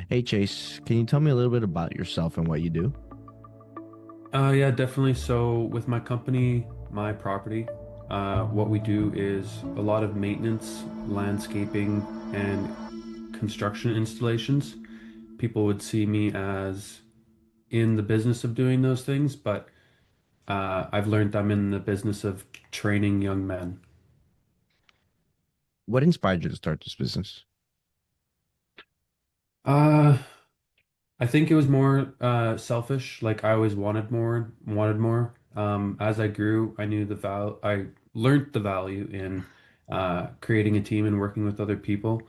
Hey Chase, can you tell me a little bit about yourself and what you do? Yeah, definitely. So with my company, my property, what we do is a lot of maintenance, landscaping, and construction installations. People would see me as in the business of doing those things, but I've learned I'm in the business of training young men. What inspired you to start this business? Uh, I think it was more selfish. Like I always wanted more, wanted more. As I grew, I knew the val I learned the value in creating a team and working with other people.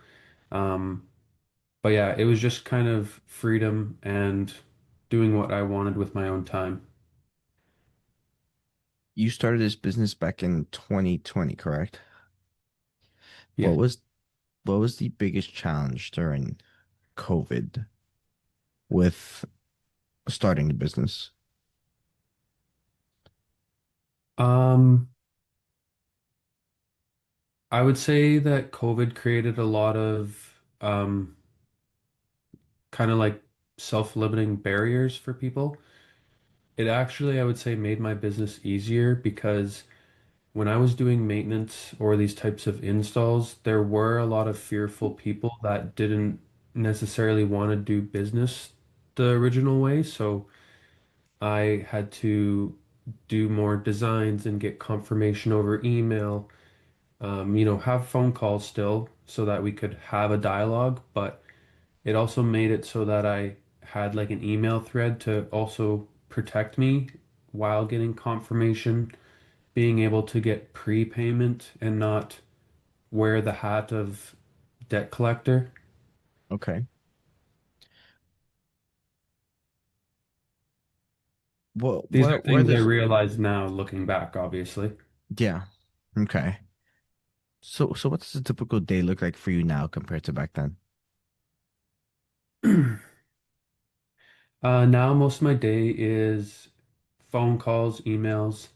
Um, but yeah, it was just kind of freedom and doing what I wanted with my own time. You started this business back in 2020, correct? Yeah. What was what was the biggest challenge during COVID with starting the business? Um, I would say that COVID created a lot of kind of like self-limiting barriers for people. It actually, I would say, made my business easier because when I was doing maintenance or these types of installs, there were a lot of fearful people that didn't necessarily want to do business the original way. So I had to do more designs and get confirmation over email, have phone calls still so that we could have a dialogue. But it also made it so that I had like an email thread to also protect me while getting confirmation, being able to get prepayment and not wear the hat of debt collector. Okay. What These are what were things I this? realize now looking back, obviously. Yeah. Okay. So what does a typical day look like for you now compared to back then? Now most of my day is phone calls, emails.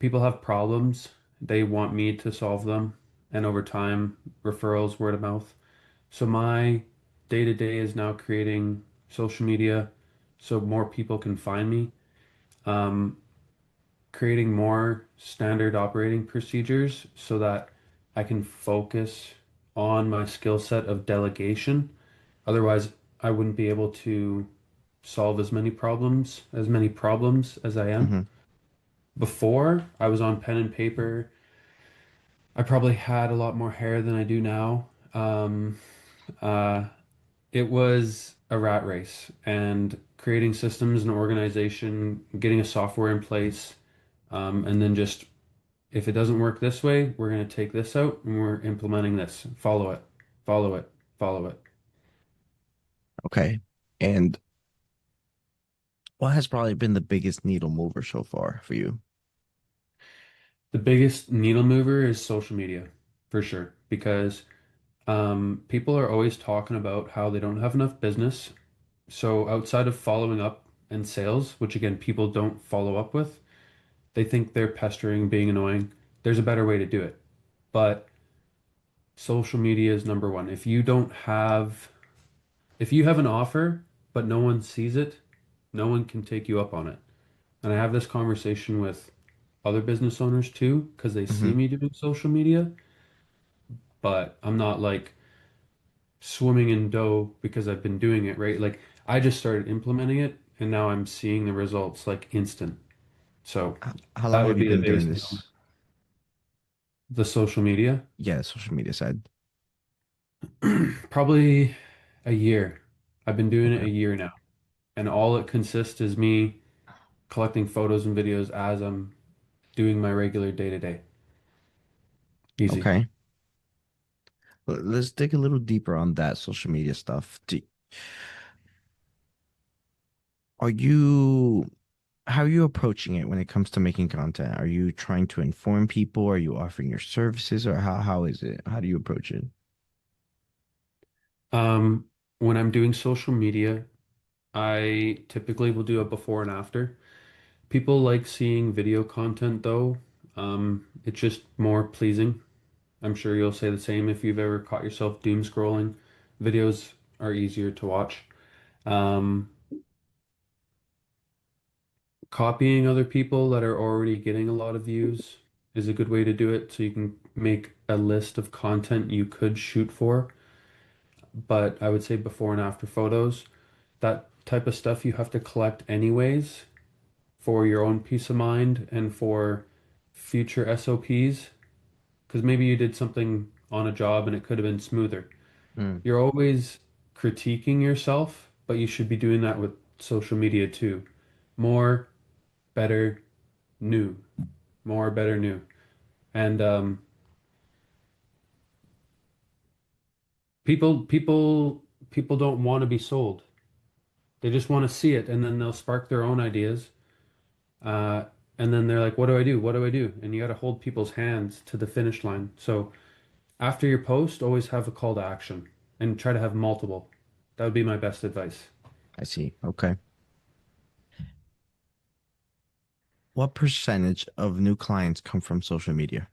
People have problems. They want me to solve them. And over time, referrals, word of mouth. So my day to day is now creating social media so more people can find me. Um, Creating more standard operating procedures so that I can focus on my skill set of delegation. Otherwise, I wouldn't be able to solve as many problems as I am. Hmm. Before, I was on pen and paper. I probably had a lot more hair than I do now. Uh, it was a rat race and creating systems and organization, getting a software in place, and then just if it doesn't work this way, we're going to take this out and we're implementing this. Follow it, follow it, follow it. Okay. And what has probably been the biggest needle mover so far for you? The biggest needle mover is social media, for sure, because people are always talking about how they don't have enough business. So outside of following up and sales, which again, people don't follow up with, they think they're pestering, being annoying. There's a better way to do it. But social media is number one. If you have an offer, but no one sees it, no one can take you up on it. And I have this conversation with other business owners too, because they see Hmm. me doing social media, but I'm not like swimming in dough because I've been doing it, right? Like I just started implementing it and now I'm seeing the results like instant. So How long that have would you be the been doing biggest deal. this? The social media, Yeah, social media side. probably a year. I've been doing it Okay. a year now, and all it consists is me collecting photos and videos as I'm doing my regular day to day. Easy. Okay. Let's dig a little deeper on that social media stuff. Are you, how are you approaching it when it comes to making content? Are you trying to inform people? Are you offering your services, or how is it? How do you approach it? Um, when I'm doing social media, I typically will do a before and after. People like seeing video content though. It's just more pleasing. I'm sure you'll say the same if you've ever caught yourself doom scrolling. Videos are easier to watch. Um, Copying other people that are already getting a lot of views is a good way to do it. So you can make a list of content you could shoot for. But I would say before and after photos, that type of stuff you have to collect anyways for your own peace of mind and for future SOPs. Because maybe you did something on a job and it could have been smoother. Mm, You're always critiquing yourself, but you should be doing that with social media too. More, better, new. More, better, new. And people don't want to be sold. They just want to see it, and then they'll spark their own ideas. Uh, and then they're like, "What do I do? What do I do?" And you got to hold people's hands to the finish line. So after your post, always have a call to action and try to have multiple. That would be my best advice. I see. Okay. What percentage of new clients come from social media?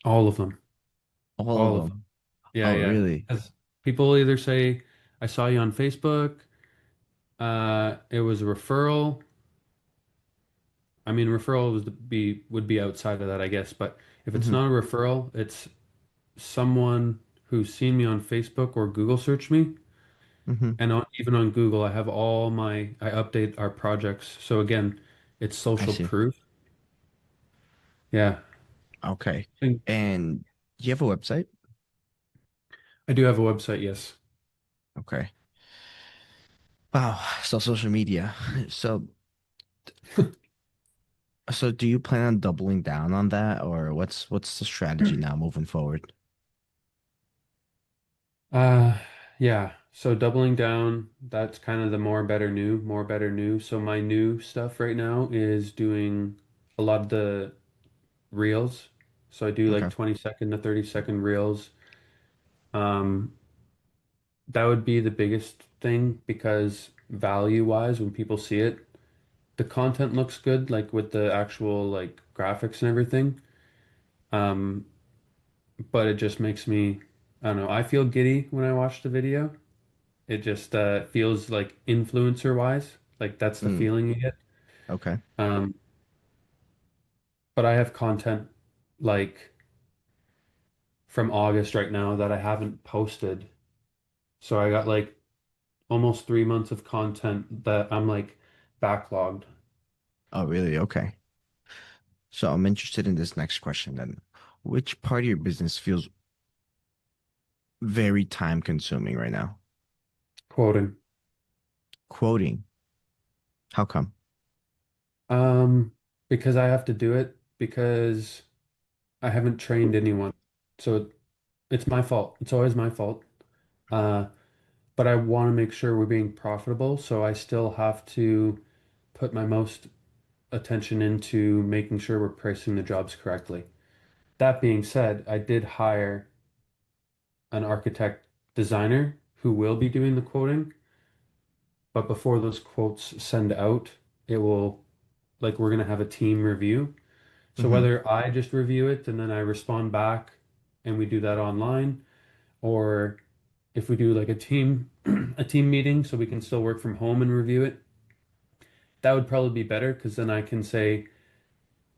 All of them. All of All of them. them. Yeah, Oh, yeah. really? Because people either say, "I saw you on Facebook." It was a referral. I mean, referral would be outside of that, I guess. But if it's Hmm. not a referral, it's someone who's seen me on Facebook or Google search me. Hmm. And even on Google, I update our projects. So again, it's I social see. proof. Yeah. Okay. I think And do you have a website? I do have a website, yes. Okay. Wow. So social media. So so do you plan on doubling down on that, or what's the strategy now moving forward? Uh, yeah. So doubling down, that's kind of the more better new, more better new. So my new stuff right now is doing a lot of the reels. So I do like Okay. 20-second to 30-second reels. Um, that would be the biggest thing because value-wise, when people see it, the content looks good, like with the actual like graphics and everything. Um, but it just makes me, I don't know, I feel giddy when I watch the video. It just feels like influencer wise, like that's the Mm, feeling you get. okay. Um, but I have content like from August right now that I haven't posted. So I got like almost 3 months of content that I'm like backlogged. Oh, really? Okay. So I'm interested in this next question then. Which part of your business feels very time consuming right now? Quoting. Quoting. How come? Um, because I have to do it because I haven't trained anyone. So it's my fault. It's always my fault. Uh, but I want to make sure we're being profitable, so I still have to put my most attention into making sure we're pricing the jobs correctly. That being said, I did hire an architect designer who will be doing the quoting, but before those quotes send out, it will like we're gonna have a team review. So Hmm. whether I just review it and then I respond back and we do that online, or if we do like a team a team meeting so we can still work from home and review it, that would probably be better because then I can say,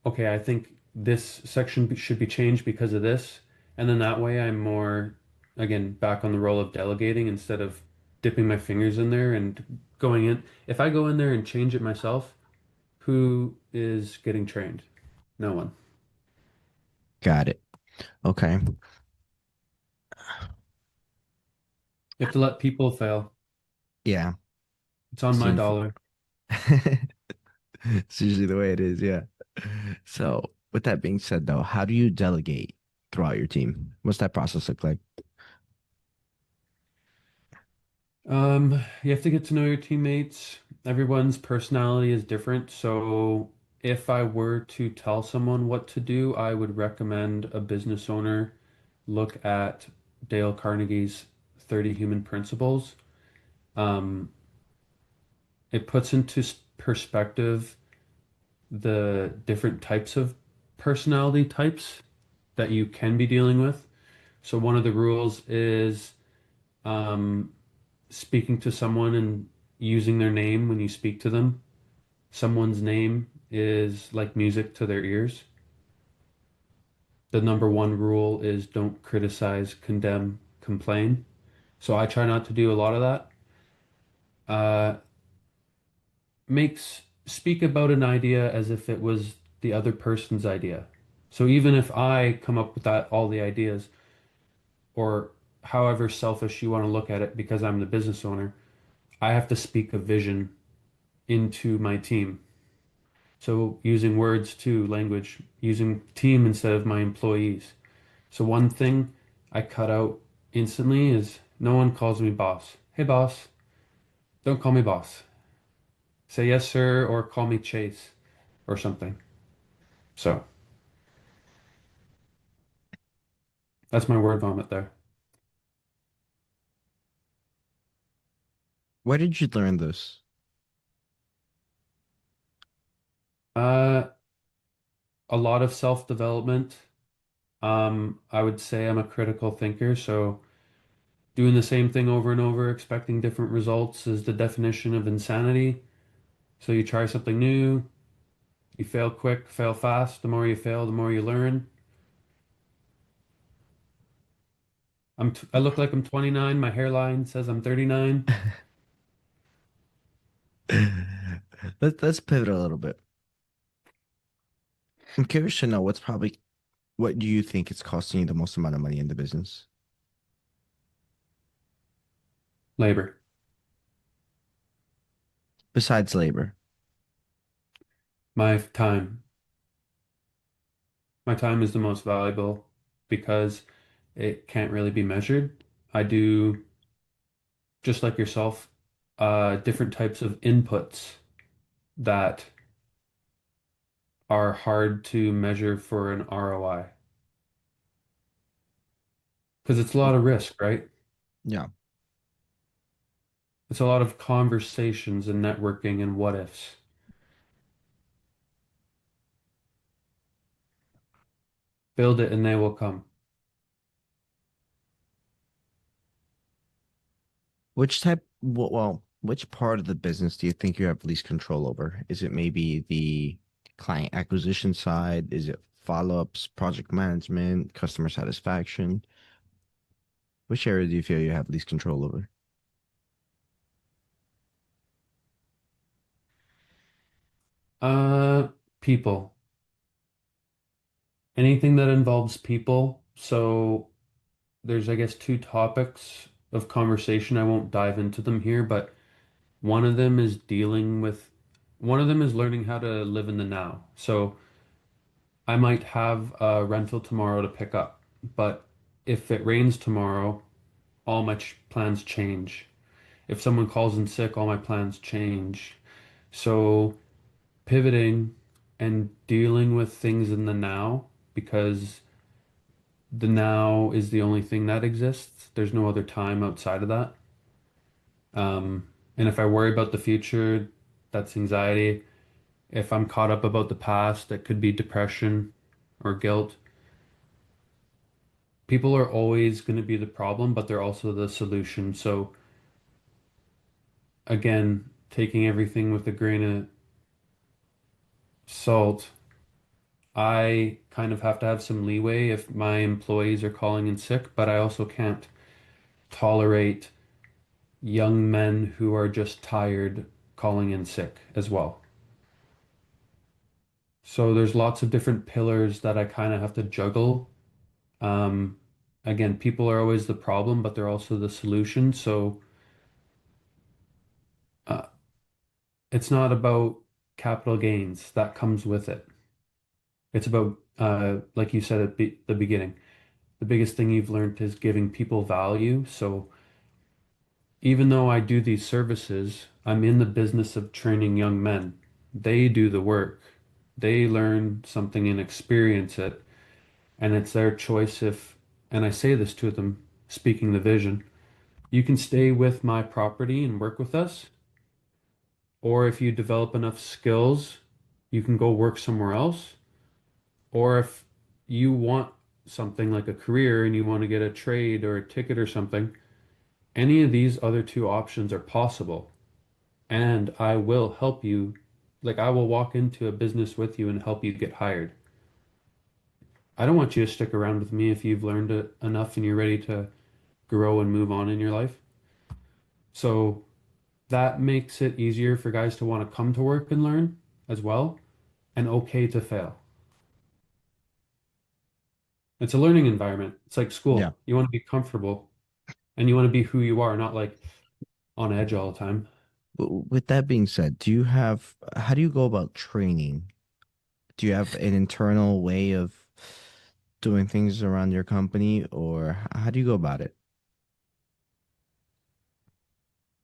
okay, I think this section should be changed because of this. And then that way I'm more, again, back on the role of delegating instead of dipping my fingers in there and going in. If I go in there and change it myself, who is getting trained? No one. Got it. Okay. You have to let people fail. Yeah. It's on my Seems dollar. it's usually the way it is, yeah. So, with that being said, though, how do you delegate throughout your team? What's that process look like? You have to get to know your teammates. Everyone's personality is different. So if I were to tell someone what to do, I would recommend a business owner look at Dale Carnegie's 30 Human Principles. Um, it puts into perspective the different types of personality types that you can be dealing with. So one of the rules is Um, Speaking to someone and using their name when you speak to them. Someone's name is like music to their ears. The number one rule is don't criticize, condemn, complain. So I try not to do a lot of that. Uh, Makes speak about an idea as if it was the other person's idea. So even if I come up with that all the ideas, or however selfish you want to look at it, because I'm the business owner, I have to speak a vision into my team. So using words too, language, using team instead of my employees. So one thing I cut out instantly is no one calls me boss. Hey boss, don't call me boss. Say yes sir or call me Chase or something. So that's my word vomit there. Where did you learn this? Uh, a lot of self-development. I would say I'm a critical thinker, so doing the same thing over and over, expecting different results is the definition of insanity. So you try something new, you fail quick, fail fast. The more you fail, the more you learn. I look like I'm 29. My hairline says I'm 39. Let's pivot a little bit. I'm curious to know what do you think is costing you the most amount of money in the business Labor. besides labor? My time. My time is the most valuable because it can't really be measured. I do, just like yourself, different types of inputs that are hard to measure for an ROI because it's a lot of risk, right? Yeah. It's a lot of conversations and networking and what ifs. Build it and they will come. Which part of the business do you think you have least control over? Is it maybe the client acquisition side? Is it follow-ups, project management, customer satisfaction? Which area do you feel you have least control over? Uh, People. Anything that involves people. So there's, I guess, two topics of conversation. I won't dive into them here, but one of them is one of them is learning how to live in the now. So I might have a rental tomorrow to pick up, but if it rains tomorrow, all my plans change. If someone calls in sick, all my plans change. So pivoting and dealing with things in the now because the now is the only thing that exists. There's no other time outside of that. And if I worry about the future, that's anxiety. If I'm caught up about the past, that could be depression or guilt. People are always going to be the problem, but they're also the solution. So again, taking everything with a grain of salt, I kind of have to have some leeway if my employees are calling in sick, but I also can't tolerate young men who are just tired calling in sick as well. So there's lots of different pillars that I kind of have to juggle. Um, Again, people are always the problem, but they're also the solution. So uh, it's not about capital gains that comes with it. It's about, like you said at the beginning, the biggest thing you've learned is giving people value. So even though I do these services, I'm in the business of training young men. They do the work. They learn something and experience it, and it's their choice if, and I say this to them, speaking the vision, you can stay with my property and work with us, or if you develop enough skills, you can go work somewhere else, or if you want something like a career and you want to get a trade or a ticket or something, Any of these other two options are possible, and I will help you. Like, I will walk into a business with you and help you get hired. I don't want you to stick around with me if you've learned it enough and you're ready to grow and move on in your life. So that makes it easier for guys to want to come to work and learn as well, and okay to fail. It's a learning environment. It's like Yeah. school. You want to be comfortable and you want to be who you are, not like on edge all the time. With that being said, how do you go about training? Do you have an internal way of doing things around your company, or how do you go about it?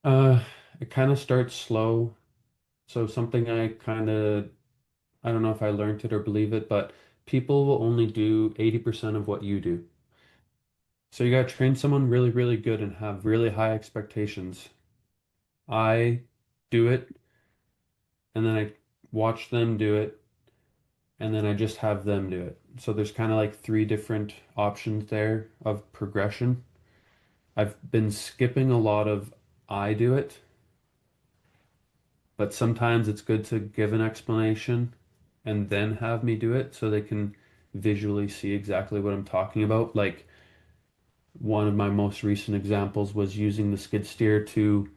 Uh, it kind of starts slow. So something I don't know if I learned it or believe it, but people will only do 80% of what you do. So you got to train someone really, really good and have really high expectations. I do it and then I watch them do it and then I just have them do it. So there's kind of like three different options there of progression. I've been skipping a lot of I do it, but sometimes it's good to give an explanation and then have me do it so they can visually see exactly what I'm talking about. Like one of my most recent examples was using the skid steer to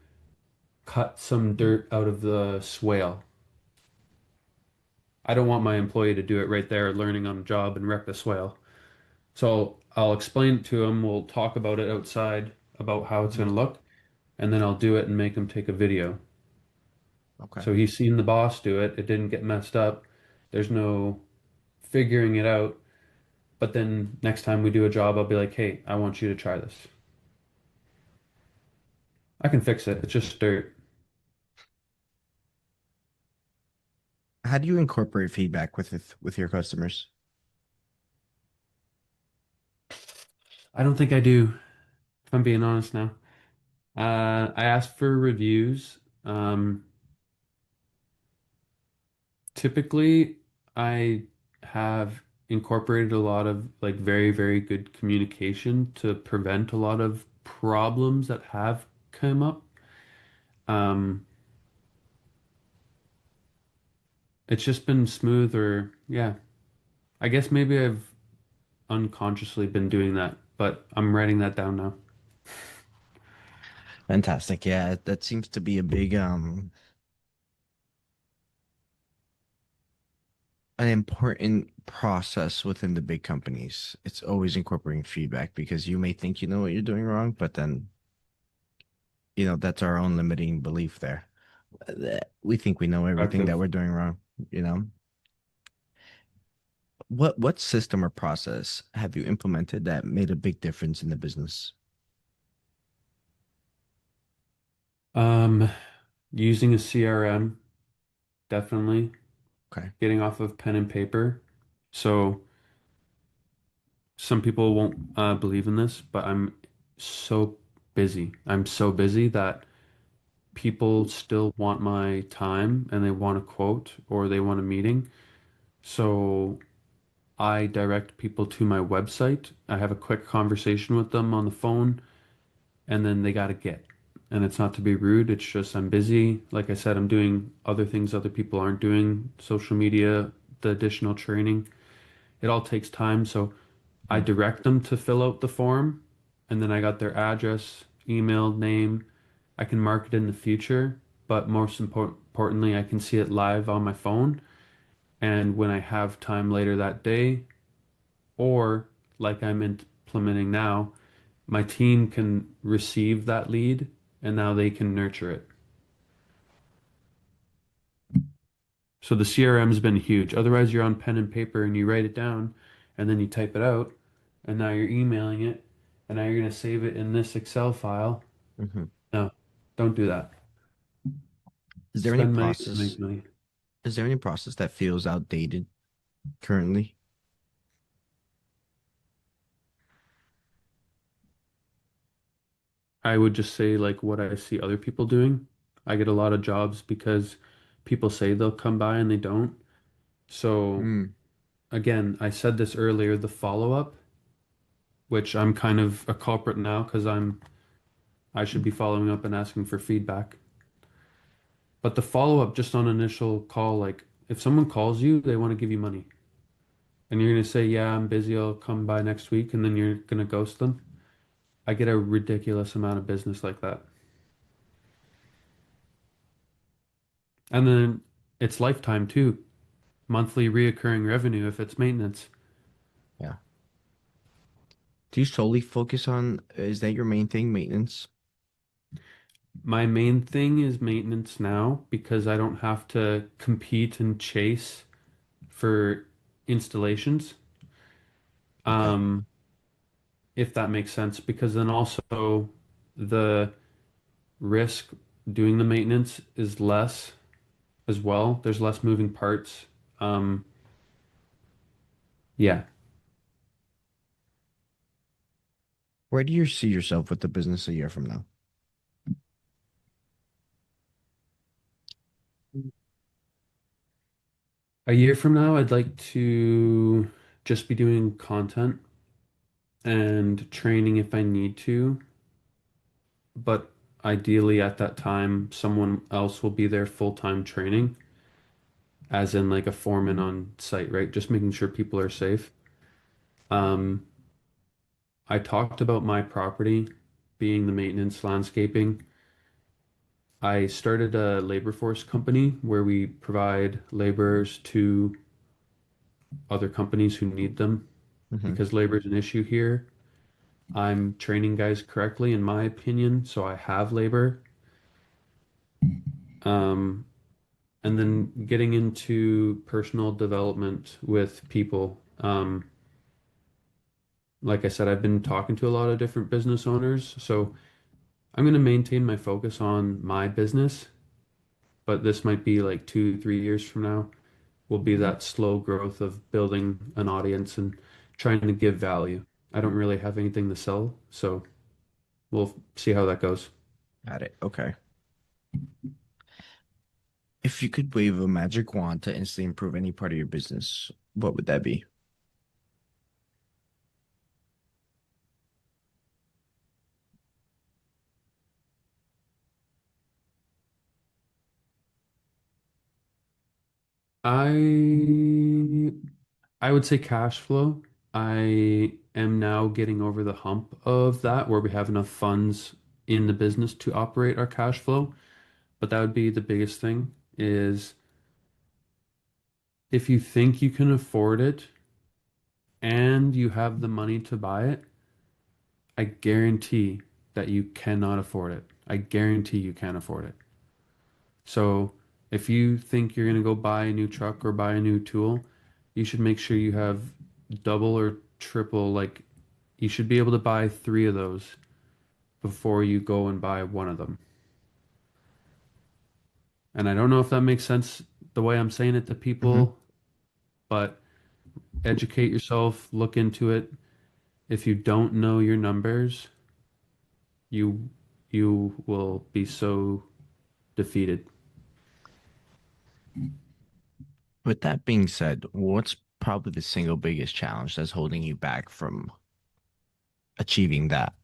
cut some dirt out of the swale. I don't want my employee to do it right there, learning on the job and wreck the swale. So I'll explain it to him. We'll talk about it outside about how it's Mhm. going to look, and then I'll do it and make him take a video. Okay. So he's seen the boss do it. It didn't get messed up. There's no figuring it out. But then next time we do a job, I'll be like, hey, I want you to try this. I can fix it. It's just dirt. How do you incorporate feedback with your customers? I don't think I do, if I'm being honest now. I asked for reviews. Typically, I have incorporated a lot of like very, very good communication to prevent a lot of problems that have come up. Um, it's just been smooth or yeah. I guess maybe I've unconsciously been doing that, but I'm writing that down now. Fantastic. Yeah, that seems to be a big an important process within the big companies. It's always incorporating feedback because you may think you know what you're doing wrong, but then, that's our own limiting belief there. We think we know everything that Productive. we're doing wrong, you know? What system or process have you implemented that made a big difference in the business? Um, Using a CRM, definitely. Okay. Getting off of pen and paper. So some people won't believe in this, but I'm so busy. I'm so busy that people still want my time and they want a quote or they want a meeting. So I direct people to my website. I have a quick conversation with them on the phone and then they got to get. And it's not to be rude, it's just I'm busy. Like I said, I'm doing other things other people aren't doing, social media, the additional training. It all takes time. So I Mhm. direct them to fill out the form, and then I got their address, email, name. I can mark it in the future, but importantly, I can see it live on my phone. And when I have time later that day, or like I'm implementing now, my team can receive that lead and now they can nurture it. So the CRM's been huge. Otherwise, you're on pen and paper and you write it down and then you type it out, and now you're emailing it, and now you're going to save it in this Excel file. Mhm. No, don't do that. Is there any Spend money to process? make money. Is there any process that feels outdated currently? I would just say like what I see other people doing. I get a lot of jobs because people say they'll come by and they don't. So Mm. again, I said this earlier, the follow-up, which I'm kind of a culprit now because I'm I should be following up and asking for feedback. But the follow-up just on initial call, like if someone calls you, they want to give you money. And you're going to say, yeah, I'm busy, I'll come by next week, and then you're going to ghost them. I get a ridiculous amount of business like that. And then it's lifetime too, monthly reoccurring revenue if it's maintenance. Yeah. Do you solely focus on, is that your main thing, maintenance? My main thing is maintenance now because I don't have to compete and chase for installations. Okay. Um, if that makes sense, because then also the risk doing the maintenance is less as well. There's less moving parts. Um, yeah, Where do you see yourself with the business a year from now? a year from now, I'd like to just be doing content and training if I need to, but ideally at that time, someone else will be there full-time training, as in like a foreman on site, right? Just making sure people are safe. Um, I talked about my property being the maintenance landscaping. I started a labor force company where we provide laborers to other companies who need them Hmm. because labor is an issue here. I'm training guys correctly, in my opinion, so I have labor. Um, and then getting into personal development with people. Like I said, I've been talking to a lot of different business owners, so I'm going to maintain my focus on my business, but this might be like 2, 3 years from now will be that slow growth of building an audience and trying to give value. I don't really have anything to sell, so we'll see how that goes. Got it. Okay. If you could wave a magic wand to instantly improve any part of your business, what would that be? I I would say cash flow. I am now getting over the hump of that where we have enough funds in the business to operate our cash flow. But that would be the biggest thing is if you think you can afford it and you have the money to buy it, I guarantee that you cannot afford it. I guarantee you can't afford it. So if you think you're going to go buy a new truck or buy a new tool, you should make sure you have double or triple, like you should be able to buy three of those before you go and buy one of them. And I don't know if that makes sense the way I'm saying it to Hmm. people, but educate yourself, look into it. If you don't know your numbers, you you will be so defeated. With that being said, what's probably the single biggest challenge that's holding you back from achieving that?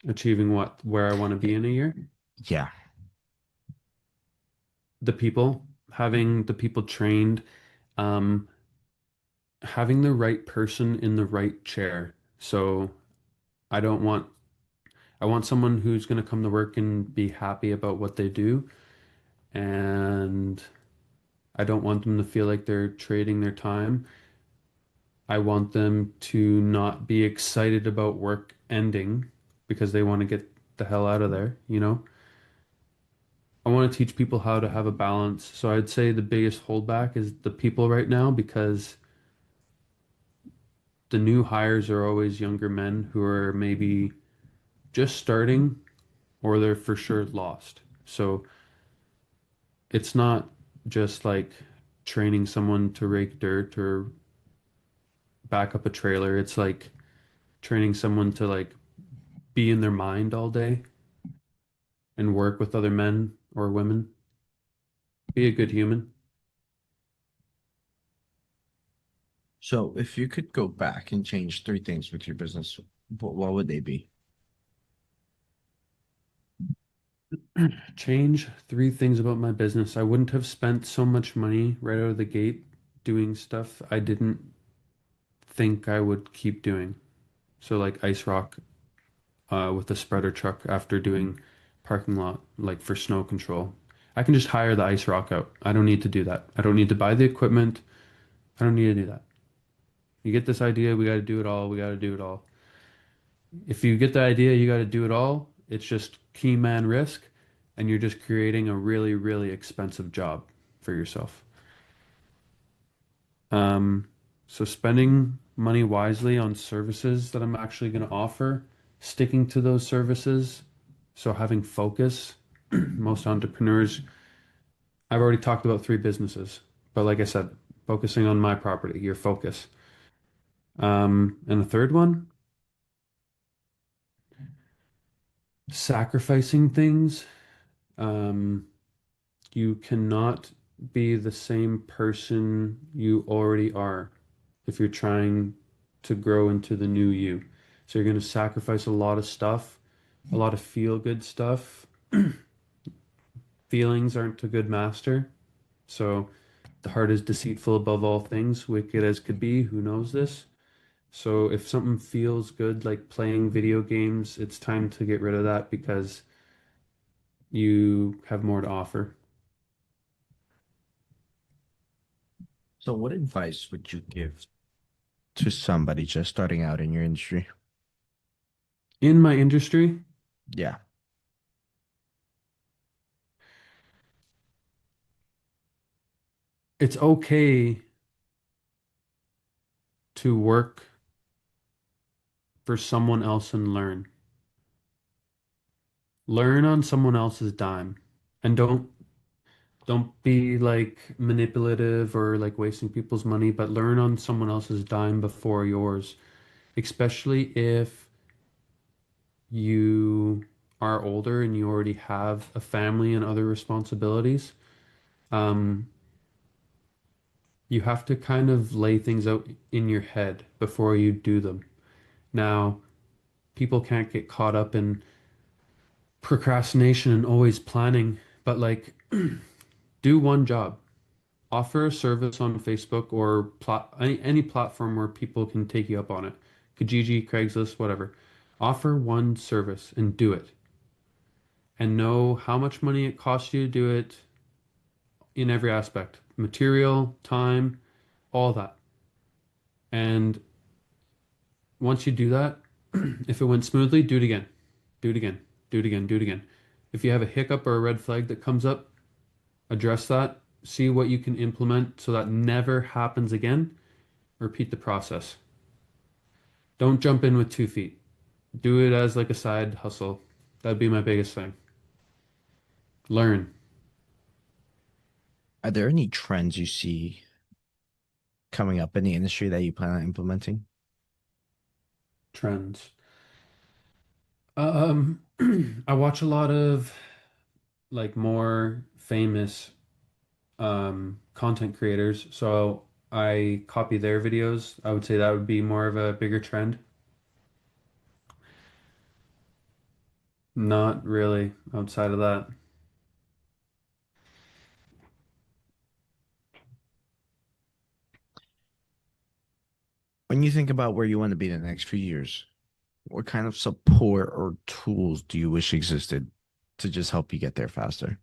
Achieving what where I want to be in a year. Yeah. The people, having the people trained, um, having the right person in the right chair. So I don't want, I want someone who's going to come to work and be happy about what they do. And I don't want them to feel like they're trading their time. I want them to not be excited about work ending because they want to get the hell out of there, you know? I want to teach people how to have a balance. So I'd say the biggest holdback is the people right now because the new hires are always younger men who are maybe just starting or they're for sure lost. So it's not just like training someone to rake dirt or back up a trailer. It's like training someone to like be in their mind all day and work with other men or women. Be a good human. So if you could go back and change three things with your business, What would they be? Change three things about my business. I wouldn't have spent so much money right out of the gate doing stuff I didn't think I would keep doing. So like ice rock with the spreader truck after doing parking lot like for snow control. I can just hire the ice rock out. I don't need to do that. I don't need to buy the equipment. I don't need to do that. You get this idea, we got to do it all. We got to do it all. If you get the idea, you got to do it all. It's just key man risk, and you're just creating a really, really expensive job for yourself. Um, so spending money wisely on services that I'm actually going to offer, sticking to those services. So having focus. Most entrepreneurs, I've already talked about three businesses, but like I said, focusing on my property, your focus. And the third one, sacrificing things. Um, you cannot be the same person you already are if you're trying to grow into the new you. So you're going to sacrifice a lot of stuff, a lot of feel good stuff. Feelings aren't a good master. So the heart is deceitful above all things, wicked as could be. Who knows this? So if something feels good, like playing video games, it's time to get rid of that because you have more to offer. So, what advice would you give to somebody just starting out in your industry? In my industry, Yeah. it's okay to work for someone else and learn. Learn on someone else's dime. And don't be like manipulative or like wasting people's money, but learn on someone else's dime before yours, especially if you are older and you already have a family and other responsibilities. Um, you have to kind of lay things out in your head before you do them. Now, people can't get caught up in procrastination and always planning, but like do one job. Offer a service on Facebook or any platform where people can take you up on it. Kijiji, Craigslist, whatever. Offer one service and do it. And know how much money it costs you to do it in every aspect. Material, time, all that. And once you do that, if it went smoothly, do it again. Do it again. Do it again. Do it again. If you have a hiccup or a red flag that comes up, address that. See what you can implement so that never happens again. Repeat the process. Don't jump in with 2 feet. Do it as like a side hustle. That'd be my biggest thing. Learn Are there any trends you see coming up in the industry that you plan on implementing? trends. Um, I watch a lot of like more famous content creators, so I copy their videos. I would say that would be more of a bigger trend. Not really outside of that. When you think about where you want to be in the next few years, what kind of support or tools do you wish existed to just help you get there faster?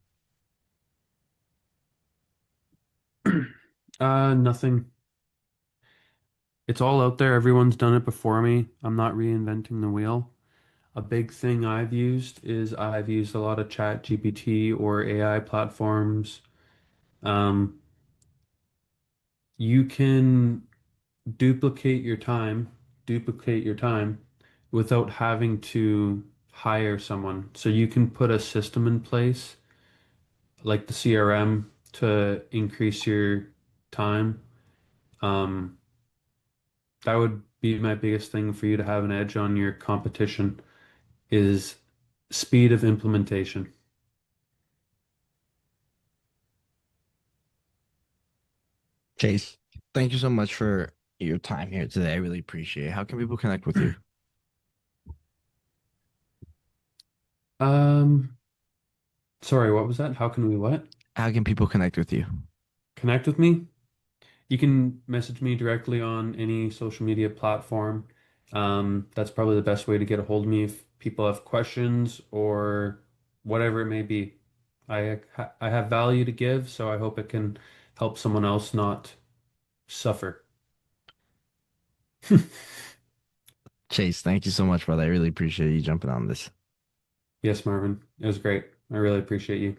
Nothing. It's all out there. Everyone's done it before me. I'm not reinventing the wheel. A big thing I've used is I've used a lot of Chat GPT or AI platforms. Um, you can duplicate your time, duplicate your time without having to hire someone. So you can put a system in place like the CRM to increase your time. Um, that would be my biggest thing for you to have an edge on your competition is speed of implementation. Chase, thank you so much for your time here today. I really appreciate it. How can people connect with you? Um, Sorry, what was that? How can we what? How can people connect with you? Connect with me? You can message me directly on any social media platform. That's probably the best way to get a hold of me if people have questions or whatever it may be. I have value to give, so I hope it can help someone else not suffer. Chase, thank you so much, brother. I really appreciate you jumping on this. Yes, Marvin, it was great. I really appreciate you.